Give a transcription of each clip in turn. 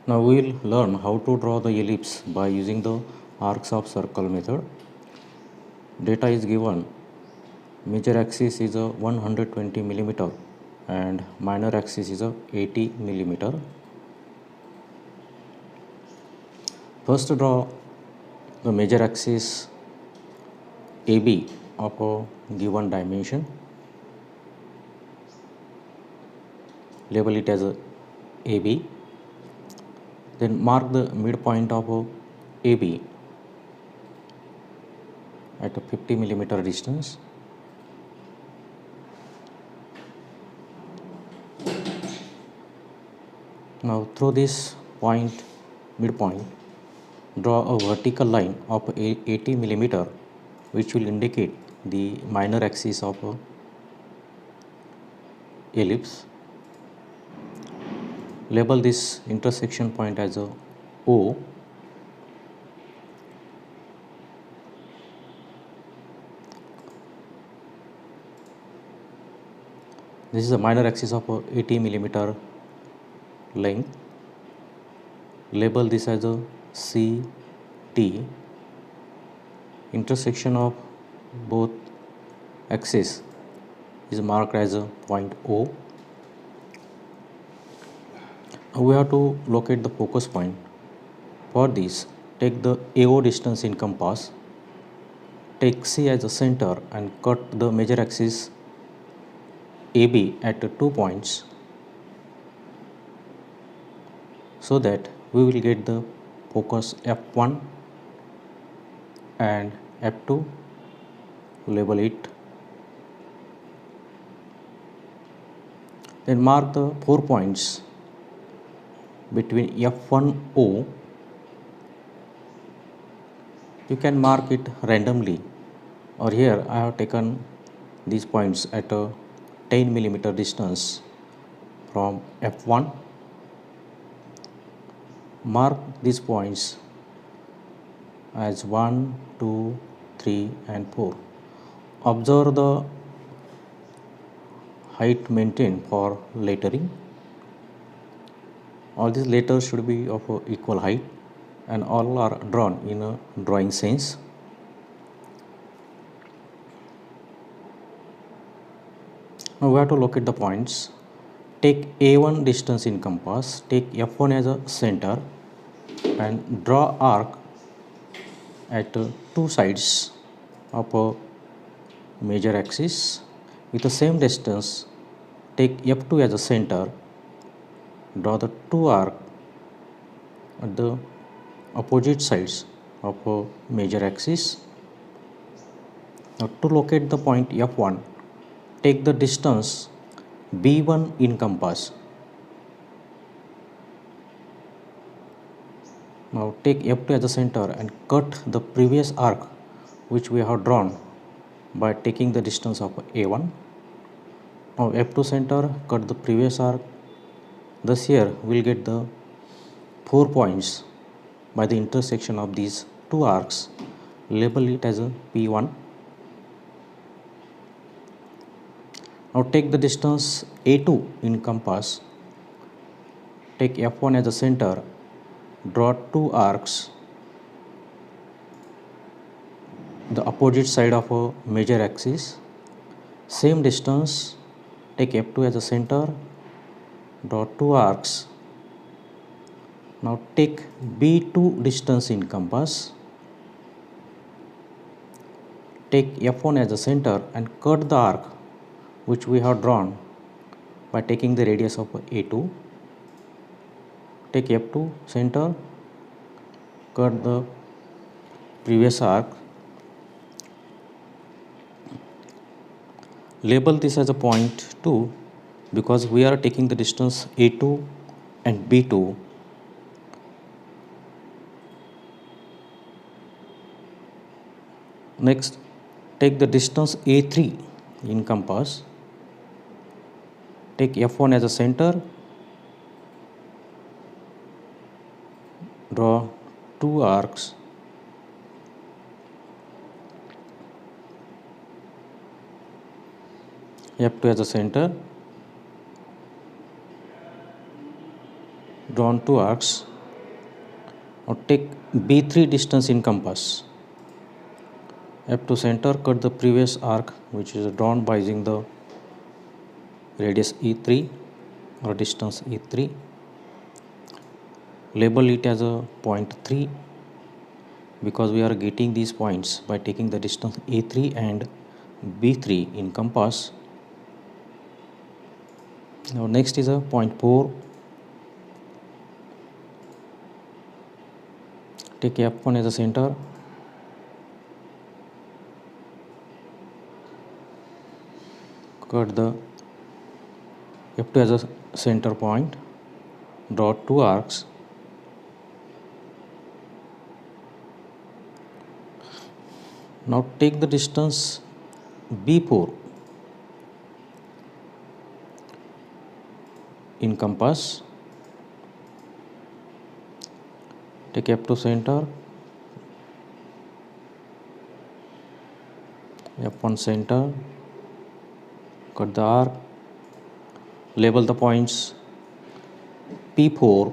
Now we will learn how to draw the ellipse by using the arcs of circle method. Data is given. Major axis is a 120 millimeter and minor axis is a 80 millimeter. First draw the major axis AB of a given dimension. Label it as a AB. Then mark the midpoint of a AB at a 50 millimeter distance. Now through this point, midpoint, draw a vertical line of 80 millimeter which will indicate the minor axis of a ellipse. Label this intersection point as a O. This is the minor axis of a 80 millimeter length. Label this as a CT. Intersection of both axes is marked as a point O. Now we have to locate the focus point. For this, take the AO distance in compass. Take C as the center and cut the major axis AB at 2 points so that we will get the focus F1 and F2. Label it. Then mark the 4 points between F1O. You can mark it randomly, or here I have taken these points at a 10 millimeter distance from F1. Mark these points as 1, 2, 3 and 4. Observe the height maintained for lettering. All these letters should be of equal height and all are drawn in a drawing sense. Now we have to locate the points. Take A1 distance in compass, take F1 as a center and draw arc at two sides of a major axis. With the same distance, take F2 as a center, draw the two arcs at the opposite sides of a major axis. Now to locate the point F1, take the distance B1 in compass. Now take F2 as the center and cut the previous arc which we have drawn by taking the distance of A1. Now F2 center, cut the previous arc. Thus here we will get the 4 points by the intersection of these two arcs. Label it as a P1. Now take the distance A2 in compass. Take F1 as the center, draw two arcs the opposite side of a major axis. Same distance, take F2 as the center, draw two arcs. Now take B2 distance in compass. Take F1 as the center and cut the arc which we have drawn by taking the radius of A2. Take F2 center, cut the previous arc. Label this as a point 2 because we are taking the distance A2 and B2. Next, take the distance A3 in compass. Take F1 as a center, draw two arcs. F2 as a center, drawn two arcs. Now take B3 distance in compass. F to center, cut the previous arc which is drawn by using the radius E3 or distance E3. Label it as a point 3 because we are getting these points by taking the distance A3 and B3 in compass. Now next is a point 4. Take F1 as a center. Cut the F2 as a center point. Draw two arcs. Now take the distance B4 in compass. Take F2 center, F1 center, cut the arc, label the points P4,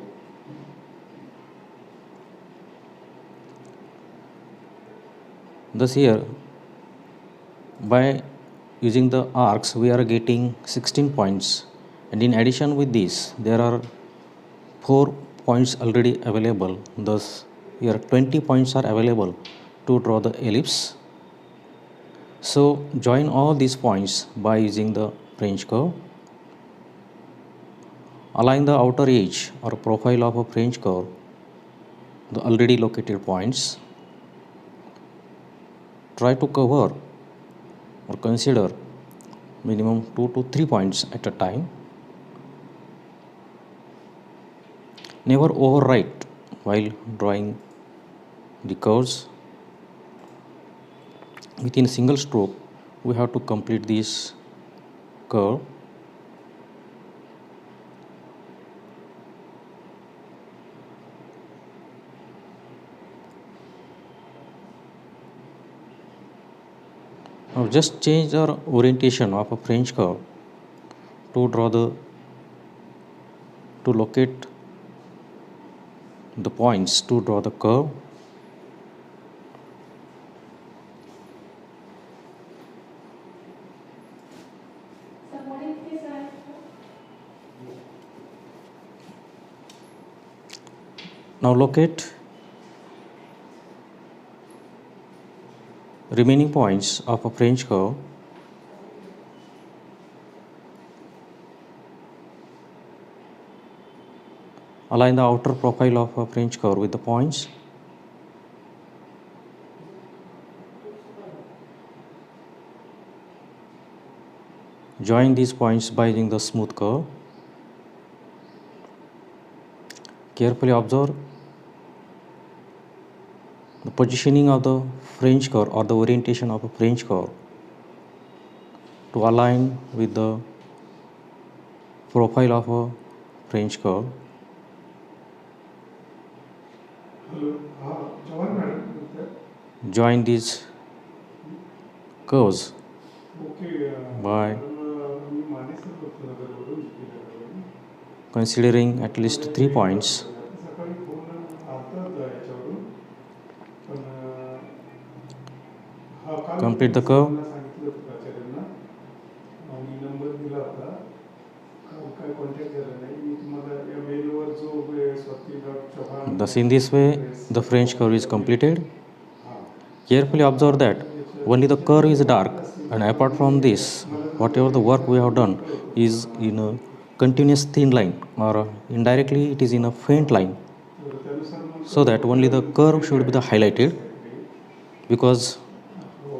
thus here by using the arcs we are getting 16 points, and in addition with this there are 4 points already available, thus here 20 points are available to draw the ellipse. So join all these points by using the French curve. Align the outer edge or profile of a French curve, the already located points. Try to cover or consider minimum 2 to 3 points at a time. Never overwrite while drawing the curves. Within a single stroke, we have to complete this curve. Now just change our orientation of a French curve to locate the points to draw the curve. Now locate remaining points of a French curve. Align the outer profile of a French curve with the points. Join these points by using the smooth curve. Carefully observe the positioning of the French curve or the orientation of a French curve to align with the profile of a French curve. Join these curves by considering at least 3 points. Complete the curve. Thus in this way the French curve is completed. Carefully observe that only the curve is dark, and apart from this whatever the work we have done is in a continuous thin line, or indirectly it is in a faint line, so that only the curve should be the highlighted, because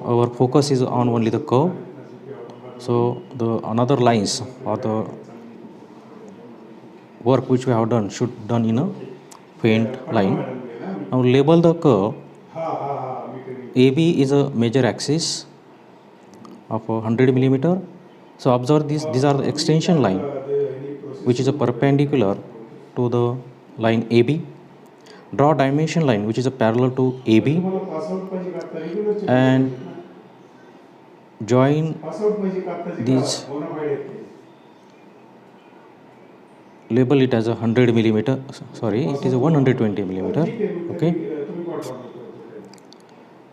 our focus is on only the curve. So the another lines or the work which we have done should done in a faint line. Now label the curve. AB is a major axis of 100 millimeter. So observe this, these are the extension line which is a perpendicular to the line AB. Draw dimension line which is a parallel to AB and join these label it as a 100 millimeter, sorry, it is a 120 millimeter. Okay,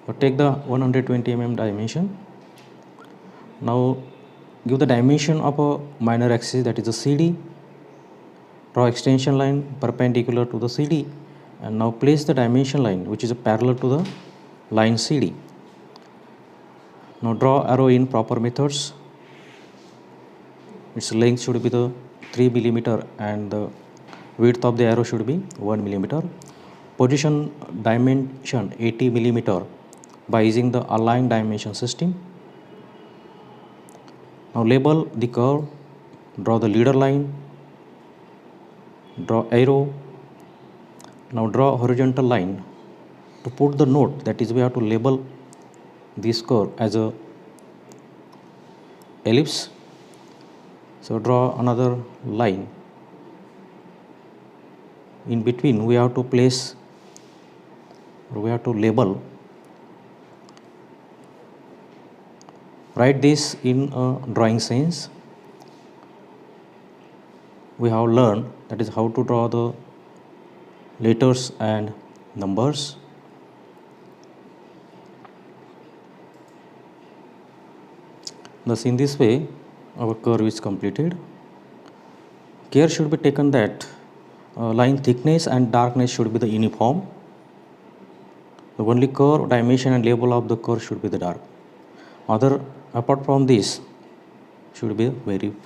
so take the 120 dimension. Now give the dimension of a minor axis, that is a CD. Draw extension line perpendicular to the CD, and now place the dimension line which is parallel to the line CD. Now draw arrow in proper methods. Its length should be the 3 millimeter and the width of the arrow should be 1 millimeter. Position dimension 80 millimeter by using the align dimension system. Now label the curve, draw the leader line, draw arrow. Now draw horizontal line to put the note, that is we have to label this curve as a ellipse. So draw another line. In between we have to place, or we have to label. Write this in a drawing sense. We have learned, that is how to draw the letters and numbers. Thus in this way our curve is completed. Care should be taken that line thickness and darkness should be the uniform. The only curve, dimension and label of the curve should be the dark. Apart from this should be very faint.